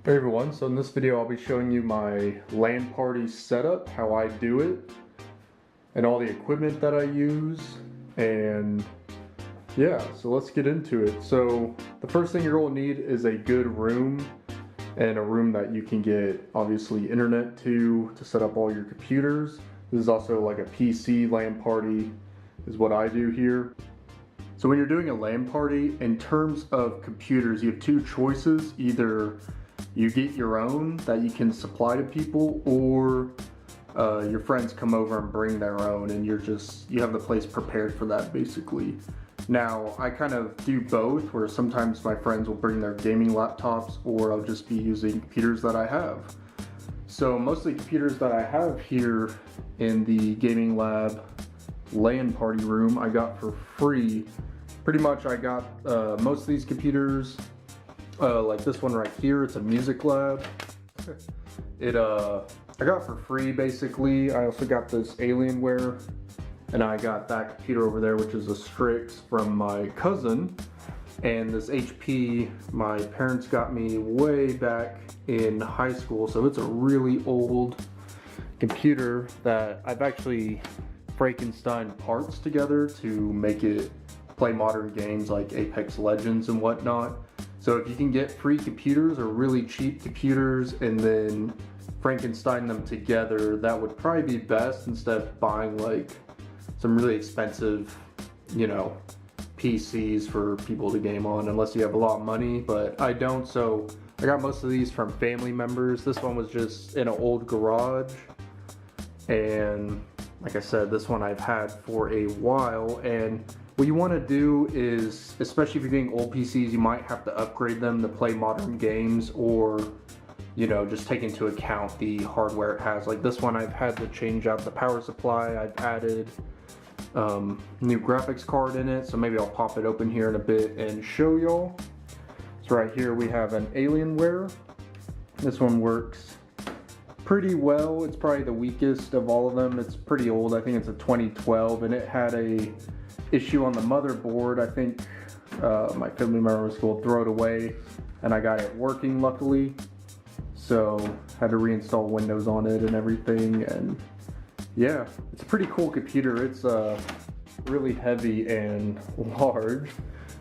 Hey everyone, so in this video I'll be showing you my LAN party setup, how I do it, and all the equipment that I use, and yeah, so let's get into it. So the first thing you're going to need is a good room, and a room that you can get obviously internet to set up all your computers. This is also like a PC LAN party is what I do here. So when you're doing a LAN party, in terms of computers, you have two choices. Either you get your own that you can supply to people, or your friends come over and bring their own, and you have the place prepared for that basically. Now I kind of do both, where sometimes my friends will bring their gaming laptops, or I'll just be using computers that I have. So mostly computers that I have here in the gaming lab LAN party room I got for free. Pretty much I got most of these computers. Like this one right here, it's a music lab. I got for free basically. I also got this Alienware, and I got that computer over there, which is a Strix from my cousin. And this HP, my parents got me way back in high school, so it's a really old computer that I've actually Frankenstein parts together to make it play modern games like Apex Legends and whatnot. So if you can get free computers or really cheap computers and then Frankenstein them together, that would probably be best, instead of buying like some really expensive, PCs for people to game on, unless you have a lot of money. But I don't, so I got most of these from family members. This one was just in an old garage, and like I said, this one I've had for a while. And what you want to do is, especially if you're getting old PCs, you might have to upgrade them to play modern games, or just take into account the hardware it has. Like this one, I've had to change out the power supply. I've added new graphics card in it, so maybe I'll pop it open here in a bit and show y'all. So right here we have an Alienware. This one works pretty well. It's probably the weakest of all of them. It's pretty old. I think it's a 2012, and it had a issue on the motherboard. I think my family member was going to throw it away, and I got it working luckily. So had to reinstall Windows on it and everything, and yeah, it's a pretty cool computer. It's really heavy and large.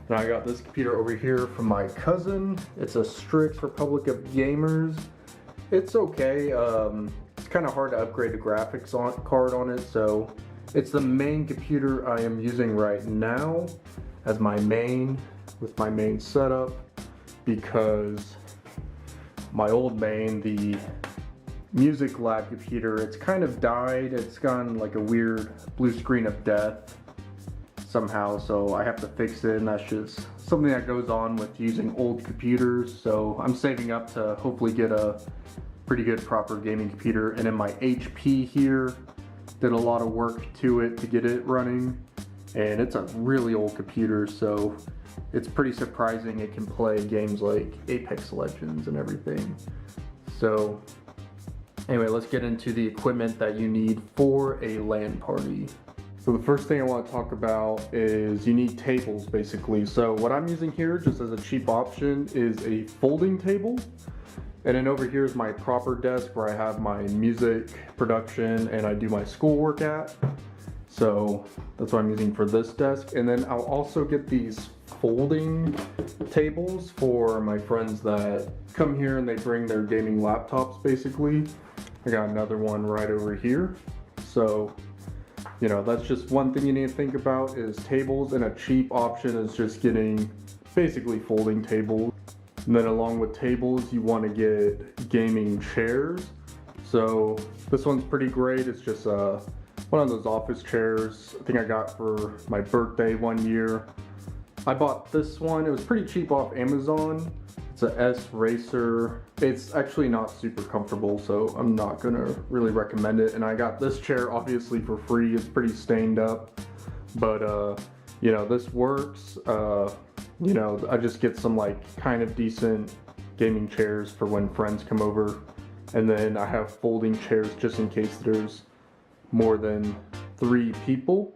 And I got this computer over here from my cousin. It's a Strix Republic of Gamers. It's okay. It's kind of hard to upgrade the graphics card on it, so it's the main computer I am using right now as my main, with my main setup, because my old main, the music lab computer, it's kind of died. It's gone like a weird blue screen of death somehow, so I have to fix it, and that's just something that goes on with using old computers. So I'm saving up to hopefully get a pretty good proper gaming computer. And then my HP here, did a lot of work to it to get it running, and it's a really old computer, so it's pretty surprising it can play games like Apex Legends and everything. So anyway, let's get into the equipment that you need for a LAN party. So the first thing I want to talk about is you need tables basically. So what I'm using here, just as a cheap option, is a folding table. And then over here is my proper desk where I have my music production and I do my schoolwork at. So that's what I'm using for this desk. And then I'll also get these folding tables for my friends that come here and they bring their gaming laptops basically. I got another one right over here. So, that's just one thing you need to think about, is tables, and a cheap option is just getting basically folding tables. And then along with tables, you want to get gaming chairs. So this one's pretty great. It's just one of those office chairs I think I got for my birthday one year. I bought this one. It was pretty cheap off Amazon. It's a S Racer. It's actually not super comfortable, so I'm not gonna really recommend it. And I got this chair obviously for free. It's pretty stained up, but this works. I just get some kind of decent gaming chairs for when friends come over. And then I have folding chairs just in case there's more than 3 people.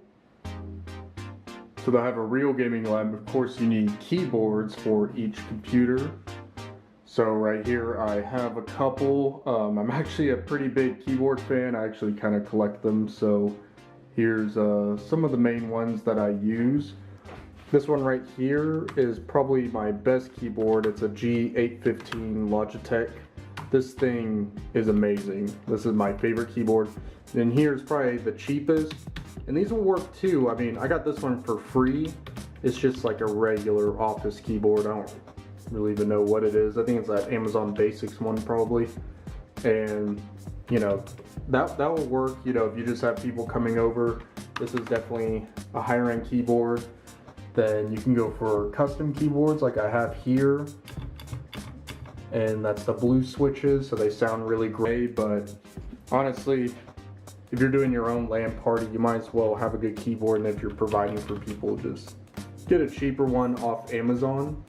So to have a real gaming lab, of course you need keyboards for each computer. So right here I have a couple. I'm actually a pretty big keyboard fan. I actually kind of collect them. So here's some of the main ones that I use. This one right here is probably my best keyboard. It's a G815 Logitech. This thing is amazing. This is my favorite keyboard. And here's probably the cheapest. And these will work too. I mean, I got this one for free. It's just like a regular office keyboard. I don't really even know what it is. I think it's that Amazon Basics one probably. And you know, that will work, you know, if you just have people coming over. This is definitely a higher end keyboard. Then you can go for custom keyboards like I have here. And that's the blue switches, so they sound really great. But honestly, if you're doing your own LAN party, you might as well have a good keyboard. And if you're providing for people, just get a cheaper one off Amazon.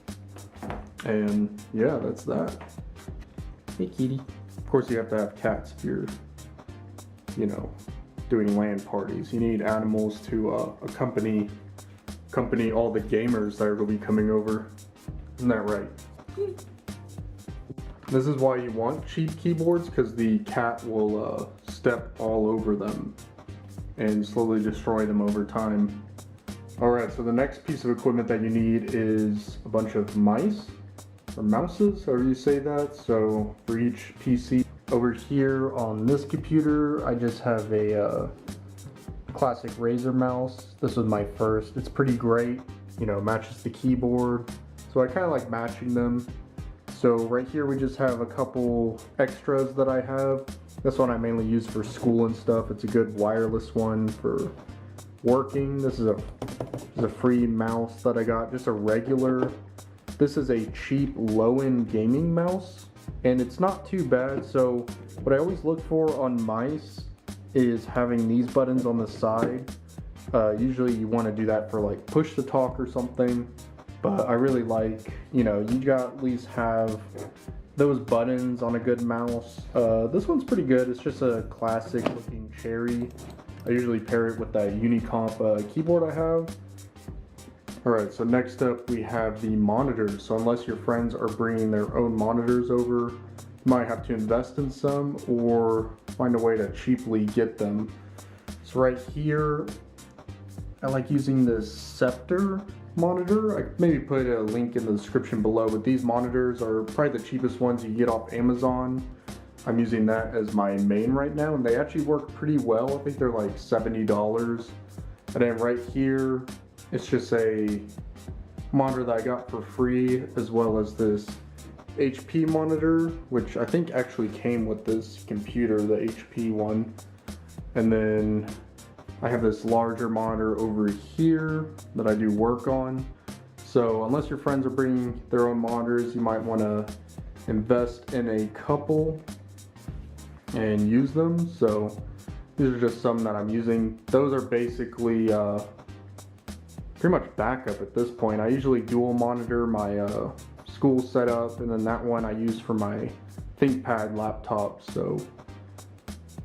And yeah, that's that. Hey kitty. Of course you have to have cats if you're, you know, doing LAN parties. You need animals to accompany all the gamers that are going to be coming over. Isn't that right? This is why you want cheap keyboards, because the cat will step all over them and slowly destroy them over time. Alright, so the next piece of equipment that you need is a bunch of mice, or mouses, however you say that. So for each PC, over here on this computer, I just have a classic Razer mouse. This was my first. It's pretty great, you know, matches the keyboard. So I kind of like matching them. So right here we just have a couple extras that I have. This one I mainly use for school and stuff. It's a good wireless one for working. This is a free mouse that I got, just a regular. This is a cheap low-end gaming mouse, and it's not too bad. So what I always look for on mice is having these buttons on the side. Usually you want to do that for like push to talk or something, but I really like, you know, you gotta at least have those buttons on a good mouse. This one's pretty good. It's just a classic looking cherry. I usually pair it with that Unicomp keyboard I have. Alright, so next up we have the monitors. So unless your friends are bringing their own monitors over, you might have to invest in some or find a way to cheaply get them. So right here, I like using this Scepter monitor. I maybe put a link in the description below, but these monitors are probably the cheapest ones you get off Amazon. I'm using that as my main right now, and they actually work pretty well. I think they're like $70. And then right here, it's just a monitor that I got for free, as well as this HP monitor, which I think actually came with this computer, the HP one. And then I have this larger monitor over here that I do work on. So unless your friends are bringing their own monitors, you might want to invest in a couple and use them. So these are just some that I'm using. Those are basically pretty much backup at this point. I usually dual monitor my school setup, and then that one I use for my ThinkPad laptop. So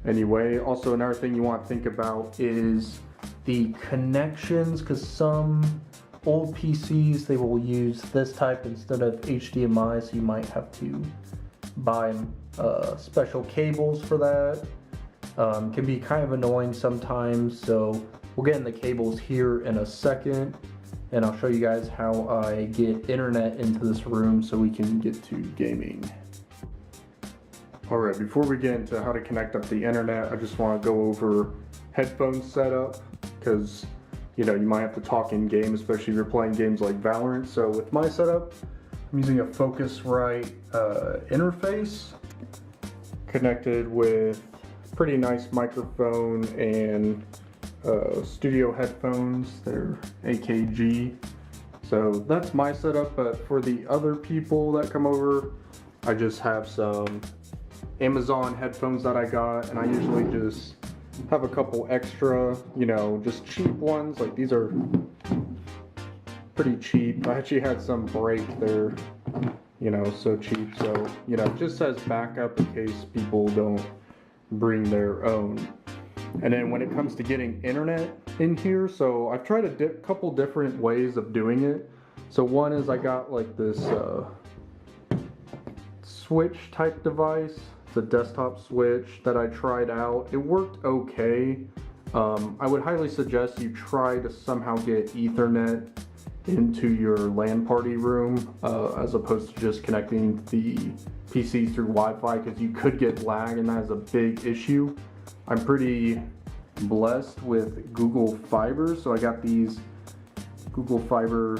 anyway, also another thing you want to think about is the connections, because some old PCs, they will use this type instead of HDMI, so you might have to buy special cables for that. Can be kind of annoying sometimes, so we'll get in the cables here in a second, and I'll show you guys how I get internet into this room so we can get to gaming. Alright, before we get into how to connect up the internet, I just want to go over headphone setup, because you know, you might have to talk in game, especially if you're playing games like Valorant. So with my setup, I'm using a Focusrite interface connected with pretty nice microphone and studio headphones. They're AKG. So that's my setup, but for the other people that come over, I just have some Amazon headphones that I got, and I usually just have a couple extra, you know, just cheap ones. Like these are pretty cheap. I actually had some break. They're, you know, so cheap. So, you know, just as backup in case people don't bring their own. And then when it comes to getting internet in here, so I've tried a couple different ways of doing it. So one is I got like this switch type device. It's a desktop switch that I tried out. It worked okay. I would highly suggest you try to somehow get Ethernet into your LAN party room as opposed to just connecting the PC through Wi-Fi, because you could get lag and that is a big issue. I'm pretty blessed with Google Fiber, so I got these Google Fiber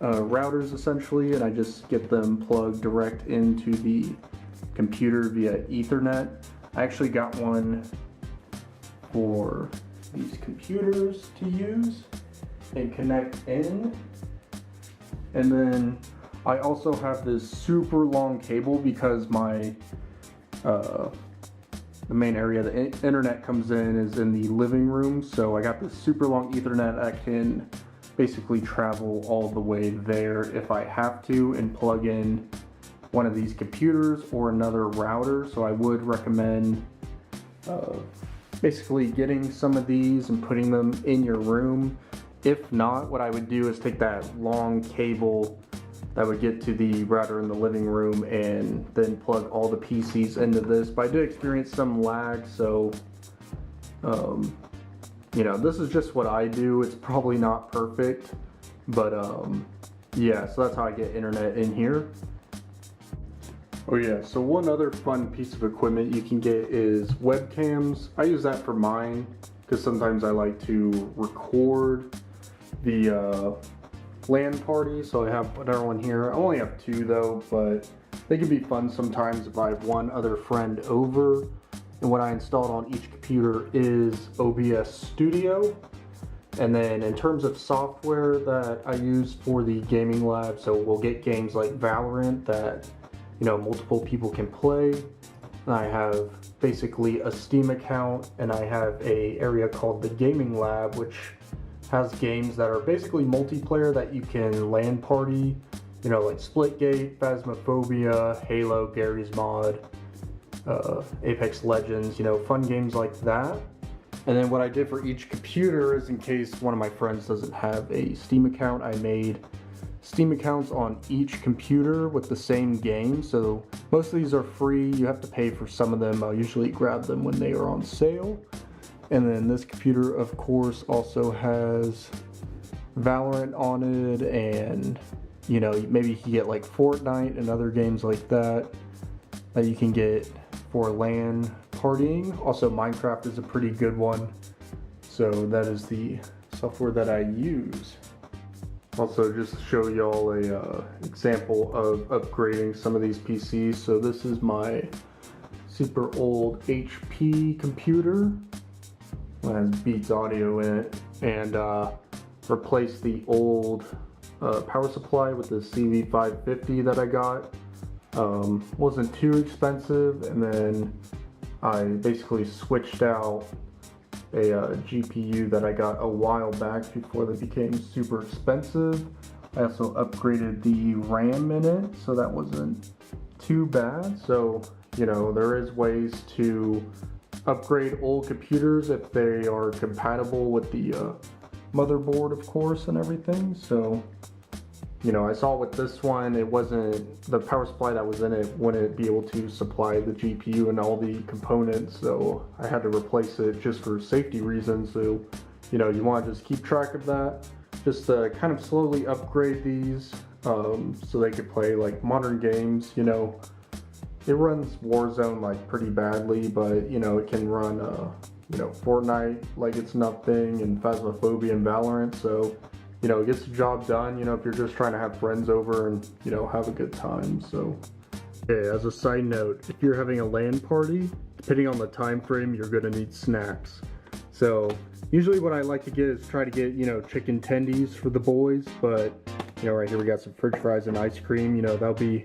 routers essentially, and I just get them plugged direct into the computer via Ethernet. I actually got one for these computers to use and connect in, and then I also have this super long cable because my the main area the internet comes in is in the living room, so I got this super long Ethernet. I can basically travel all the way there if I have to and plug in one of these computers or another router. So I would recommend basically getting some of these and putting them in your room. If not, what I would do is take that long cable that would get to the router in the living room and then plug all the PCs into this. But I did experience some lag, so you know, this is just what I do. It's probably not perfect, but yeah, so that's how I get internet in here. Oh yeah, so one other fun piece of equipment you can get is webcams. I use that for mine because sometimes I like to record the LAN party, so I have another one here. I only have two though, but they can be fun sometimes if I have one other friend over. And what I installed on each computer is OBS Studio. And then in terms of software that I use for the gaming lab, so we'll get games like Valorant that, you know, multiple people can play. And I have basically a Steam account, and I have a area called the Gaming Lab, which has games that are basically multiplayer that you can LAN party, you know, like Splitgate, Phasmophobia, Halo, Garry's Mod, Apex Legends, you know, fun games like that. And then what I did for each computer is, in case one of my friends doesn't have a Steam account, I made Steam accounts on each computer with the same game. So most of these are free. You have to pay for some of them. I'll usually grab them when they are on sale. And then this computer, of course, also has Valorant on it, and, you know, maybe you can get like Fortnite and other games like that that you can get for LAN partying. Also, Minecraft is a pretty good one. So that is the software that I use. Also, just to show y'all a example of upgrading some of these PCs. So this is my super old HP computer. It has Beats audio in it, and replaced the old power supply with the CV550 that I got. Wasn't too expensive, and then I basically switched out a GPU that I got a while back before they became super expensive. I also upgraded the RAM in it, so that wasn't too bad. So, you know, there is ways to upgrade old computers if they are compatible with the motherboard, of course, and everything. So, you know, I saw with this one, it wasn't, the power supply that was in it wouldn't be able to supply the GPU and all the components, so I had to replace it just for safety reasons. So, you know, you want to just keep track of that, just kind of slowly upgrade these so they could play like modern games. You know, it runs Warzone like pretty badly, but, you know, it can run you know, Fortnite like it's nothing, and Phasmophobia and Valorant. So, you know, it gets the job done, you know, if you're just trying to have friends over and, you know, have a good time. So, okay, as a side note, if you're having a LAN party, depending on the time frame, you're gonna need snacks. So usually what I like to get is try to get, you know, chicken tendies for the boys, but, you know, right here we got some french fries and ice cream. You know, that'd be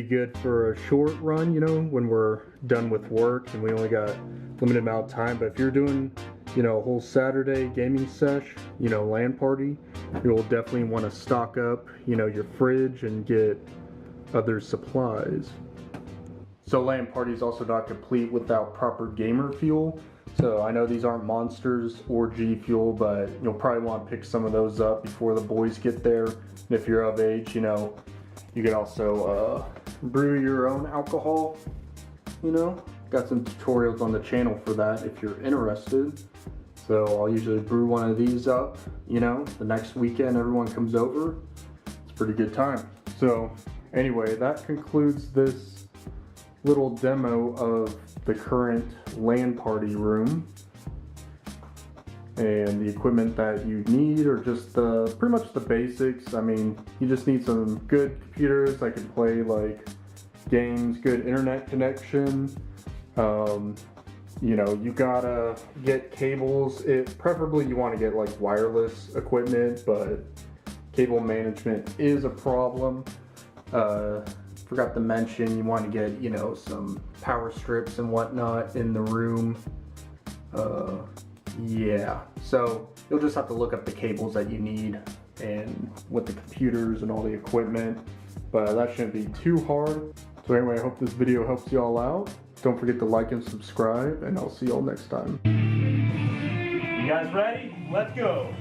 good for a short run, you know, when we're done with work and we only got limited amount of time. But if you're doing, you know, a whole Saturday gaming sesh, you know, LAN party, you will definitely want to stock up, you know, your fridge and get other supplies. So LAN party is also not complete without proper gamer fuel. So I know these aren't Monsters or G Fuel, but you'll probably want to pick some of those up before the boys get there. And if you're of age, you know, you can also brew your own alcohol, you know. Got some tutorials on the channel for that if you're interested. So I'll usually brew one of these up, you know, the next weekend everyone comes over. It's a pretty good time. So anyway, that concludes this little demo of the current LAN party room and the equipment that you need, or just pretty much the basics. I mean, you just need some good computers that can play like games, good internet connection. You know, you gotta get cables. Preferably you want to get like wireless equipment, but cable management is a problem. Forgot to mention, you want to get, you know, some power strips and whatnot in the room. Yeah, so you'll just have to look up the cables that you need and with the computers and all the equipment, but that shouldn't be too hard. So anyway, I hope this video helps you all out. Don't forget to like and subscribe, and I'll see y'all next time. You guys ready? Let's go.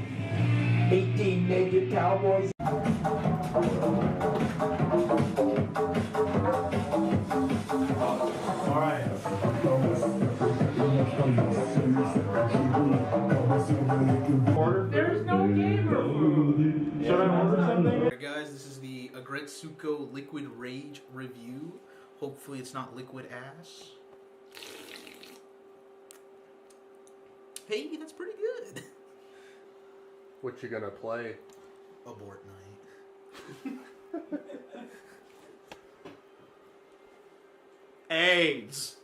18 naked cowboys. All right. There's no gamer. Should I order something? Alright guys, this is the Agretsuko Liquid Rage review. Hopefully it's not liquid ass. Hey, that's pretty good. What you gonna play? Abort night. AIDS.